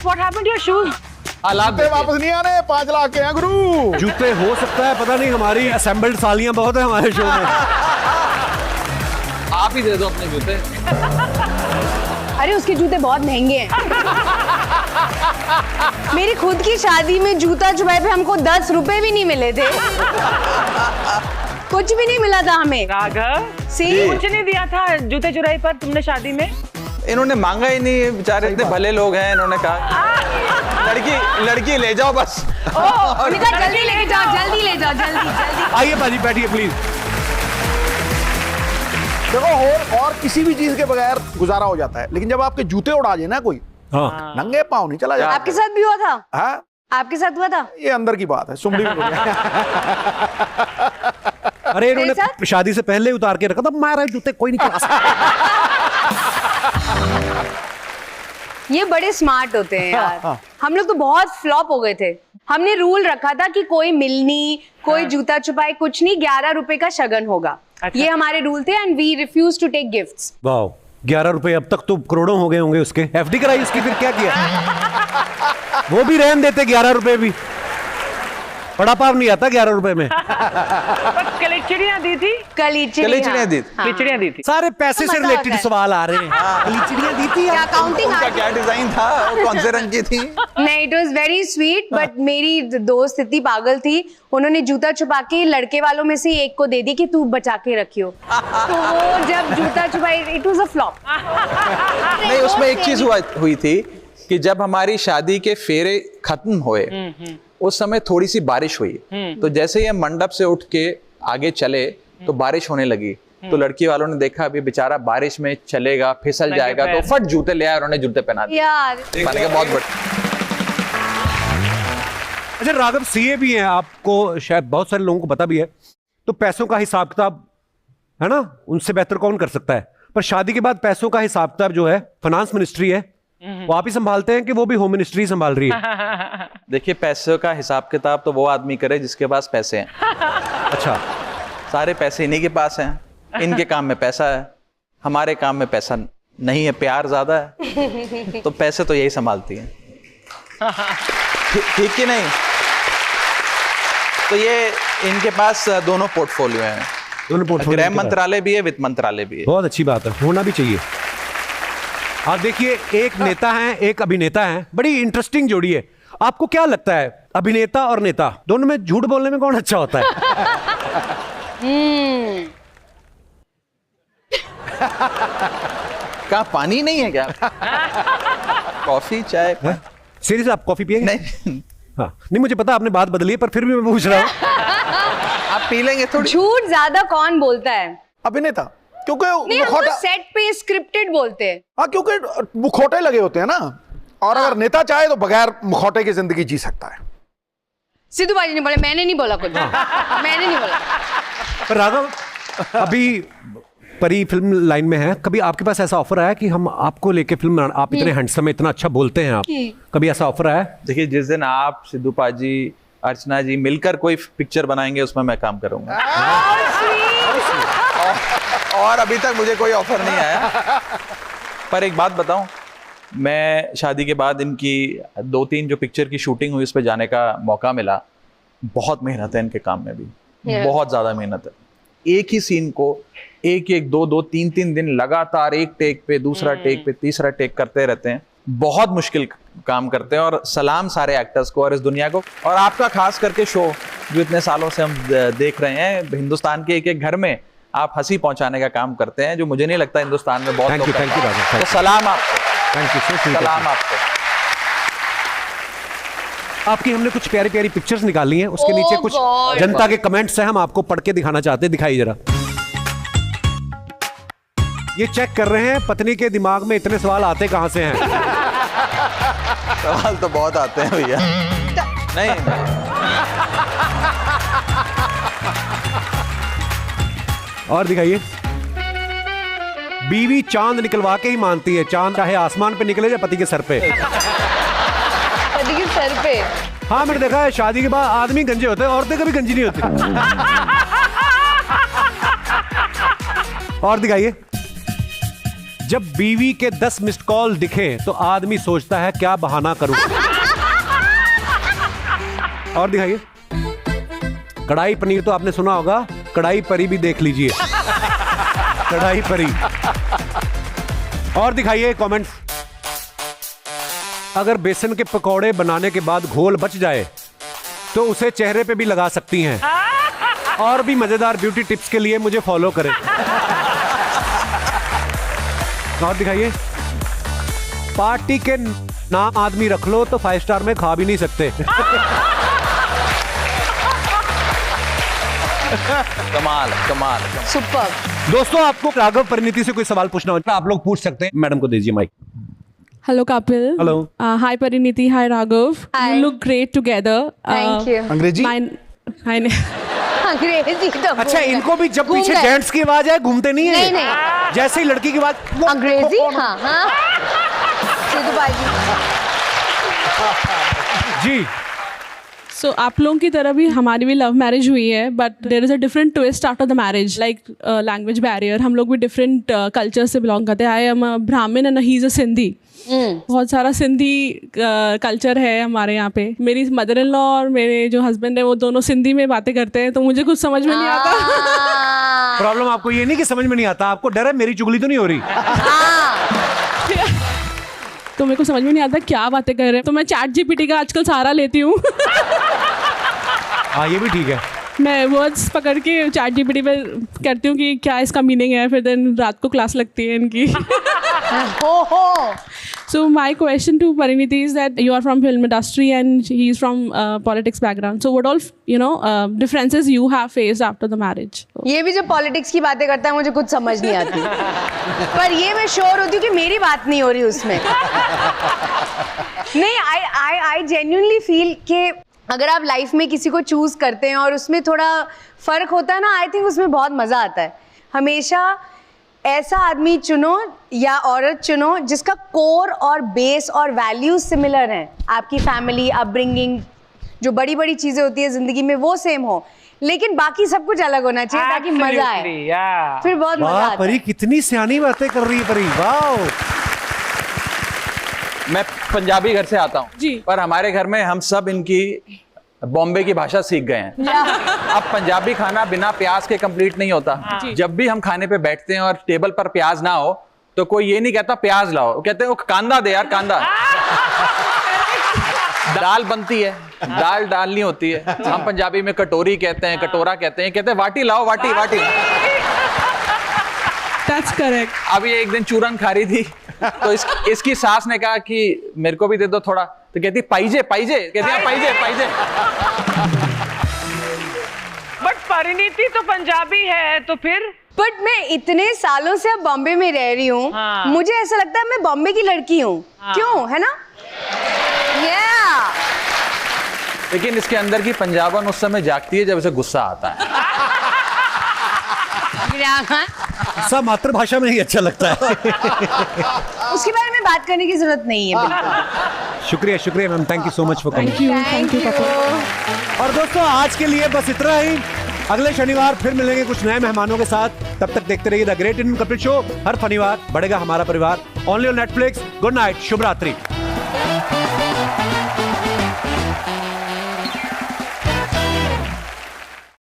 What happened to your shoes? जूते वापस नहीं आने, 5 लाख के हैं गुरु। जूते हो सकता है, पता नहीं, हमारी असेंबल्ड सालियां बहुत है हमारे शो में। आप ही दे दो अपने जूते। अरे उसके जूते बहुत महंगे हैं। मेरी खुद की शादी में जूता चुराए पे हमको 10 रुपए भी नहीं मिले थे। कुछ भी नहीं मिला था हमें। राघव, कुछ नहीं दिया था जूते चुराई पर तुमने शादी में? इन्होंने मांगा ही नहीं, बेचारे इतने भले लोग हैं। इन्होंने कहा लड़की ले जाओ बस। अमिता जल्दी लेके जाओ, जल्दी ले जाओ, जल्दी। आइए बाजी, बैठिए प्लीज। देखो, और किसी भी चीज के बगैर गुजारा हो जाता है, लेकिन जब आपके जूते उड़ा जाए ना कोई, हाँ, नंगे पाँव नहीं चला जाता। आपके साथ भी हुआ था? हाँ, आपके साथ हुआ था? ये अंदर की बात है, सुमड़ी में हो गया। अरे इन्होंने शादी से पहले उतार के रखा था, मारा जूते कोई नहीं चला सकता। ये बड़े स्मार्ट होते हैं यार। हम लोग तो बहुत फ्लॉप हो गए थे। हमने रूल रखा था कि कोई मिलनी, कोई जूता छुपाए कुछ नहीं, 11 रुपए का शगन होगा। ये हमारे रूल थे and we refuse to take gifts. वाह, 11 रुपए, अब तक तो करोड़ों हो गए होंगे उसके। एफडी कराई उसकी, फिर क्या किया? वो भी रहन देते 11 रुपए भी, बड़ा पाव नहीं आता 11 रुपए में। कलीचिड़ियाँ दी थी? कलीचिड़ियाँ दी थी। कलीचिड़ियाँ दी थी। सारे पैसे से रिलेटेड सवाल आ रहे हैं। कलीचिड़ियाँ दी थी? क्या काउंटिंग? उनका क्या डिजाइन था, वो कौन से रंग की थी? नहीं, it was very sweet, but मेरी दोस्त इतनी पागल थी, उन्होंने जूता छुपा के लड़के वालों में से एक को दे दी कि तू बचा के रखियो। तो वो जब जूता छुपाई, इट वाज अ फ्लॉप। नहीं, उसमें एक चीज हुई थी कि जब हमारी शादी के फेरे खत्म हुए, उस समय थोड़ी सी बारिश हुई। तो जैसे ही हम मंडप से उठ के आगे चले तो बारिश होने लगी। तो लड़की वालों ने देखा अभी बेचारा बारिश में चलेगा, फिसल जाएगा, तो फट जूते ले आए, उन्होंने जूते पहना दिए। यार मैंने कहा बहुत बड़ा। अच्छा राघव, सीए भी हैं, आपको शायद बहुत सारे लोगों को पता भी है, तो पैसों का हिसाब किताब है ना, उनसे बेहतर कौन कर सकता है? पर शादी के बाद पैसों का हिसाब किताब जो है, फाइनेंस मिनिस्ट्री है, वो आप ही संभालते हैं कि वो भी होम मिनिस्ट्री संभाल रही है? देखिए, पैसों का हिसाब किताब तो वो आदमी करे जिसके पास पैसे हैं। अच्छा, सारे पैसे इन्हीं के पास हैं। इनके काम में पैसा है, हमारे काम में पैसा नहीं है, प्यार ज्यादा है, तो पैसे तो यही संभालती है। ठीक कि नहीं? तो ये इनके पास दोनों पोर्टफोलियो हैं, दोनों पोर्टफोलियो, गृह मंत्रालय भी है, वित्त मंत्रालय भी है। बहुत अच्छी बात है, होना भी चाहिए। आप देखिए, एक नेता है, एक अभिनेता है, बड़ी इंटरेस्टिंग जोड़ी है। आपको क्या लगता है, अभिनेता और नेता दोनों में झूठ बोलने में कौन अच्छा होता है? क्या पानी नहीं है क्या? कॉफी चाय? सीरियस, आप कॉफी पिएंगे? नहीं, हाँ, नहीं मुझे पता आपने बात बदली है, पर फिर भी मैं पूछ रहा हूँ। आप पी लेंगे थोड़ी? झूठ ज्यादा कौन बोलता है? अभिनेता, क्योंकि नहीं, हम तो सेट पे स्क्रिप्टेड बोलते हैं। हाँ, क्योंकि मुखौटे लगे होते हैं ना, और अगर नेता चाहे तो बगैर मुखौटे की जिंदगी जी सकता है। सिद्धू बाजी ने बोला, मैंने नहीं बोला कुछ। मैंने नहीं बोला। पर राघव, अभी परी फिल्म लाइन में है, कभी आपके पास ऐसा ऑफर आया कि हम आपको लेके फिल्म बनाना, आप इतने हैंडसम है, इतना अच्छा बोलते हैं आप, कभी ऐसा ऑफर आया? देखिए, जिस दिन आप, सिद्धू पाजी, अर्चना जी मिलकर कोई पिक्चर बनाएंगे, उसमें मैं काम करूंगा। और अभी तक मुझे कोई ऑफर नहीं आया। पर एक बात बताऊं, मैं शादी के बाद इनकी 2-3 जो पिक्चर की शूटिंग हुई, उस पर जाने का मौका मिला। बहुत मेहनत है इनके काम में भी, बहुत ज्यादा मेहनत है। एक ही सीन को 1-1, 2-2, 3-3 दिन लगातार एक टेक पे, दूसरा टेक पे, तीसरा टेक करते रहते हैं। बहुत मुश्किल काम करते हैं, और सलाम सारे एक्टर्स को और इस दुनिया को, और आपका खास करके शो जो इतने सालों से हम देख रहे हैं। हिंदुस्तान के एक-एक घर में आप हंसी पहुंचाने का काम करते हैं, जो मुझे नहीं लगता हिंदुस्तान में बहुत लोग करते हैं। तो सलाम आपको, थैंक यू, सलाम आपको। आपकी हमने कुछ प्यारी प्यारी पिक्चर्स निकाली हैं, उसके नीचे कुछ जनता के कमेंट्स हैं, हम आपको पढ़ के दिखाना चाहते हैं। दिखाइए जरा। ये चेक कर रहे हैं पत्नी के दिमाग में इतने सवाल आते कहां से हैं। सवाल तो बहुत आते हैं भैया। नहीं, और दिखाइए। बीवी चांद निकलवा के ही मानती है, चांद चाहे आसमान पे निकले या पति के सर पे। पति के सर पे? हाँ, मैंने देखा है, शादी के बाद आदमी गंजे होते हैं, औरतें कभी गंजी नहीं होती। और दिखाइए। जब बीवी के 10 मिस्ड कॉल दिखे तो आदमी सोचता है क्या बहाना करूं। और दिखाइए। कढ़ाई पनीर तो आपने सुना होगा, कढ़ाई परी भी देख लीजिए। कढ़ाई परी। और दिखाइए कमेंट्स। अगर बेसन के पकौड़े बनाने के बाद घोल बच जाए तो उसे चेहरे पे भी लगा सकती हैं। और भी मजेदार ब्यूटी टिप्स के लिए मुझे फॉलो करें। और दिखाइए। पार्टी के नाम आदमी रख लो तो 5 स्टार में खा भी नहीं सकते। कमाल कमाल। सुपर। दोस्तों, आपको राघव परिणीति से कोई सवाल पूछना हो आप लोग पूछ सकते हैं। मैडम को दीजिए mic. Hello, Kapil. Hello. Hi, Pariniti. Hi, Raghav. Hi. You look great together. Thank you. अंग्रेजी? अंग्रेजी तो अच्छा, इनको भी जब पीछे घूम गए। जेंट्स की आवाज है घूमते नहीं है? नहीं। जैसे ही लड़की की आवाज अंग्रेजी। हाँ हाँ सिद्धू भाई जी। So, आप लोगों की तरह भी हमारी भी लव मैरिज हुई है, but there is a different twist after the marriage, like language barrier. हम लोग भी डिफरेंट कल्चर से बिलोंग करते हैं। आई एम अ ब्राह्मण and he is a Sindhi. बहुत सारा सिंधी कल्चर है हमारे यहाँ पे। मेरी मदर इन लॉ और मेरे जो हस्बैंड है वो दोनों सिंधी में बातें करते हैं, तो मुझे कुछ समझ में नहीं आता। प्रॉब्लम आपको ये नहीं कि समझ में नहीं आता, आपको डर है मेरी चुगली तो नहीं हो रही। तो मेरे को समझ में नहीं आता क्या बातें कर रहे हैं, तो मैं चैट जीपीटी का आजकल सहारा लेती हूँ। हाँ, ये भी ठीक है। मैं वर्ड्स पकड़ के चैट जीपीटी पे करती हूँ कि क्या इसका मीनिंग है, फिर दिन रात को क्लास लगती है इनकी। So my question to Pariniti is that you are from film industry and he is from politics background. So what all differences you have faced after the marriage? ये भी जो पॉलिटिक्स की बातें करता है मुझे कुछ समझ नहीं आती। पर ये मैं श्योर होती हूँ कि मेरी बात नहीं हो रही उसमें। नहीं, आई जेन्युइनली फील कि अगर आप लाइफ में किसी को चूज करते हैं और उसमें थोड़ा फर्क होता है ना, आई थिंक उसमें बहुत मजा आता है। हमेशा ऐसा आदमी चुनो या औरत चुनो जिसका कोर और बेस और वैल्यूज सिमिलर हैं। आपकी फैमिली, अपब्रिंगिंग, जो बड़ी बड़ी चीजें होती है जिंदगी में वो सेम हो, लेकिन बाकी सब कुछ अलग होना चाहिए ताकि मजा आए। Absolutely, yeah. फिर बहुत मजा वाह आता परी, है। कितनी सियानी बातें कर रही है परी। वाह। मैं पंजाबी घर से आता हूँ जी। पर हमारे घर में हम सब इनकी बॉम्बे की भाषा सीख गए हैं। अब पंजाबी खाना बिना प्याज के कंप्लीट नहीं होता। जब भी हम खाने पे बैठते हैं और टेबल पर प्याज ना हो तो कोई ये नहीं कहता प्याज लाओ, वो कहते हैं वो कांदा दे यार, कांदा। दाल बनती है, दाल डालनी होती है। हम पंजाबी में कटोरी कहते हैं, कटोरा कहते हैं, कहते हैं वाटी लाओ, वाटी वाटी। That's correct. अब ये एक दिन चूरन खा रही थी तो इसकी सास ने कहा कि मेरे को भी दे दो थोड़ा, तो कहती पाइजे पाइजे, कहती है पाइजे पाइजे। बट परिणीति तो पंजाबी है, तो फिर बट मैं इतने सालों से अब बॉम्बे में रह रही हूँ, हाँ। मुझे ऐसा लगता है मैं बॉम्बे की लड़की हूँ। हाँ। क्यों, है ना? लेकिन इसके अंदर की पंजाबन उस समय जागती है जब इसे गुस्सा आता है। सब मातृभाषा में ही अच्छा लगता है। उसके बारे में बात करने की जरूरत नहीं है बिल्कुल। शुक्रिया शुक्रिया ma'am, thank you so much for coming. Thank you, Kapil. और दोस्तों, आज के लिए बस इतना ही। अगले शनिवार फिर मिलेंगे कुछ नए मेहमानों के साथ। तब तक देखते रहिए the great Indian Kapil show. हर शनिवार बढ़ेगा हमारा परिवार। Only on Netflix. Good night, शुभ रात्रि।